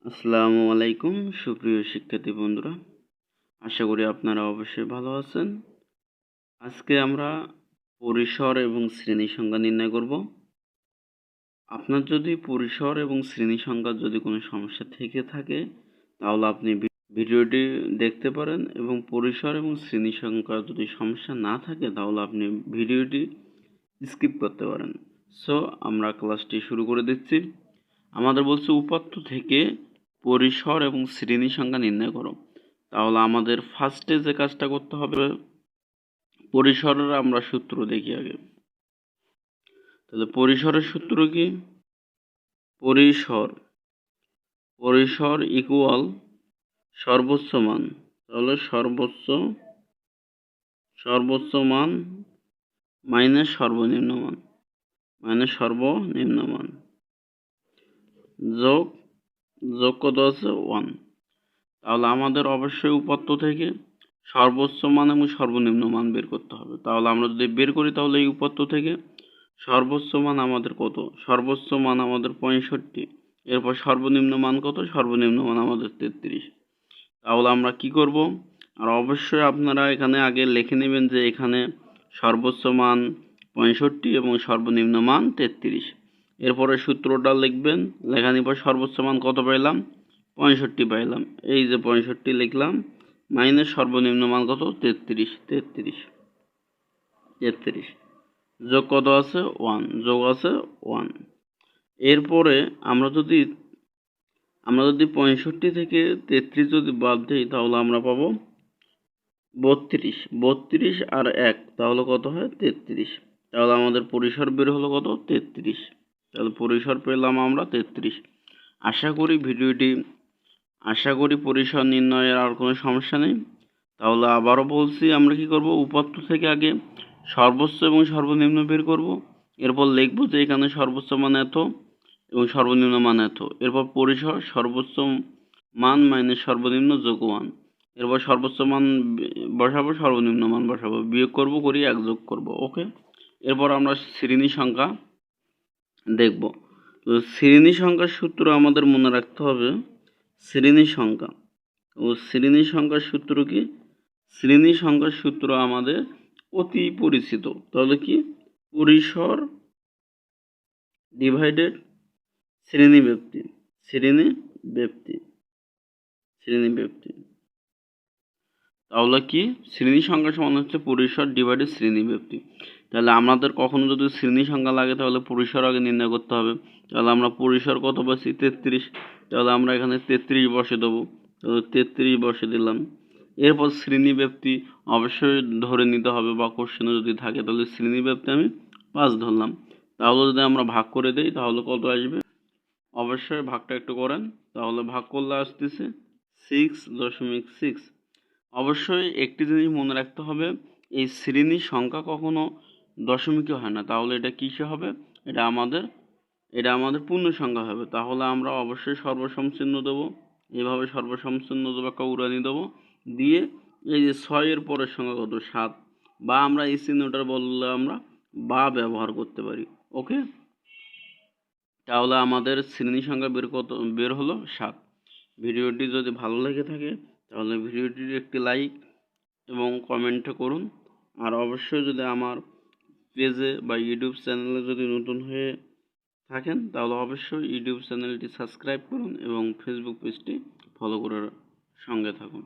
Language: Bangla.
আসসালামু আলাইকুম সুপ্রিয় শিক্ষার্থী বন্ধুরা, আশা করি আপনারা অবশ্যই ভালো আছেন। আজকে আমরা পরিসর এবং শ্রেণী সংখ্যা নির্ণয় করব। আপনার যদি পরিসর এবং শ্রেণী সংখ্যার যদি কোনো সমস্যা থেকে থাকে তাহলে আপনি ভিডিওটি দেখতে পারেন, এবং পরিসর এবং শ্রেণী সংখ্যার যদি সমস্যা না থাকে তাহলে আপনি ভিডিওটি স্কিপ করতে পারেন। সো আমরা ক্লাসটি শুরু করে দিচ্ছি। আমাদের বলছে উপাত্ত থেকে পরিসর এবং শ্রেণী সংখ্যা নির্ণয় করো। তাহলে আমাদের ফার্স্টে যে কাজটা করতে হবে, পরিসরের আমরা সূত্র দেখি আগে। তাহলে পরিসরের সূত্র কি? পরিসর ইকুয়াল সর্বোচ্চ মান। তাহলে সর্বোচ্চ মান মাইনাস সর্বনিম্ন মান যোগ কত আছে 1। তাহলে আমাদের অবশ্যই উপাত্ত থেকে সর্বোচ্চ মান এবং সর্বনিম্ন মান বের করতে হবে। তাহলে আমরা যদি বের করি তাহলে এই উপাত্ত থেকে সর্বোচ্চ মান আমাদের কত? সর্বোচ্চ মান আমাদের 65। এরপর সর্বনিম্ন মান কত? সর্বনিম্ন মান আমাদের 33। তাহলে আমরা কি করব? আর অবশ্যই আপনারা এখানে আগে লিখে নেবেন যে এখানে সর্বোচ্চ মান 65 এবং সর্বনিম্ন মান 33। এরপরে সূত্রটা লিখবেন, লেখার পর সর্বোচ্চ মান কত পাইলাম? 65 পাইলাম। এই যে 65 লিখলাম, মাইনাস সর্বনিম্ন মান কত? 33। যোগ কত আছে? 1। যোগ আছে 1। এরপরে আমরা যদি 65 থেকে 33 যদি বাদ দিই তাহলে আমরা পাবো 32 আর 1, তাহলে কত হয়? 33। তাহলে আমাদের পরিসর বের হলো কত? 33। তাহলে পরিসর পেলাম আমরা 33। আশা করি পরিসর নির্ণয়ের আর কোনো সমস্যা নেই। তাহলে আবারও বলছি, আমরা কি করব? উপাত্ত থেকে আগে সর্বোচ্চ এবং সর্বনিম্ন বের করব। এরপর লিখব যে এখানে সর্বোচ্চ মান এত এবং সর্বনিম্ন মান এত। এরপর পরিসর সর্বোচ্চ মান মাইনাস সর্বনিম্ন যোগ 1। এরপর সর্বোচ্চ মান বসাবো, সর্বনিম্ন মান বসাবো, বিয়োগ করব, করি 1 যোগ করব। ওকে। এরপর আমরা শ্রেণী সংখ্যা দেখব। তো শ্রেণী সংখ্যার সূত্র আমাদের মনে রাখতে হবে। শ্রেণী সংখ্যার সূত্র কি? শ্রেণী সংখ্যার সূত্র আমাদের অতি পরিচিত। তাহলে কি? পরিসর ডিভাইডেড শ্রেণী ব্যক্তি। তাহলে কি? শ্রেণী সংখ্যা সমান হচ্ছে পরিসর ডিভাইডেড শ্রেণী ব্যক্তি। তাহলে আমাদের কখনো যদি শ্রেণী সংখ্যা লাগে তাহলে পরিসর আগে নির্ণয় করতে হবে। তাহলে আমরা পরিসর কত পাচ্ছি? 33। তাহলে আমরা এখানে 33 বসে দেবো। তাহলে 33 বসে দিলাম। এরপর শ্রেণী ব্যক্তি অবশ্যই ধরে নিতে হবে, বা কোশ্চেনে যদি থাকে তাহলে শ্রেণী ব্যক্তি আমি 5 ধরলাম। তাহলে যদি আমরা ভাগ করে দেই তাহলে কত আসবে? অবশ্যই ভাগটা একটু করেন। তাহলে ভাগ করলে আসতেছে 6.6। অবশ্যই একটি জিনিস মনে রাখতে হবে, এই শ্রেণীর সংখ্যা কখনো দশমিকে হয় না। তাহলে এটা কিসে হবে? এটা আমাদের পূর্ণ সংখ্যা হবে। তাহলে আমরা অবশ্যই সর্বসম চিহ্ন দেবো। এভাবে সর্বসম চিহ্ন দেবো, একটা উড়ানি দেবো, দিয়ে এই যে 6 এর পরের সংখ্যা কত? 7, বা আমরা এই চিহ্নটার বদলে আমরা বা ব্যবহার করতে পারি। ওকে। তাহলে আমাদের শ্রেণী সংখ্যা বের হলো 7। ভিডিওটি যদি ভালো লেগে থাকে তাহলে ভিডিওটির একটি লাইক এবং কমেন্ট করুন। আর অবশ্যই যদি আমার পেজে বা ইউটিউব চ্যানেলে যদি নতুন হয়ে থাকেন তাহলে অবশ্যই ইউটিউব চ্যানেলটি সাবস্ক্রাইব করুন এবং ফেসবুক পেজটি ফলো করে সঙ্গে থাকুন।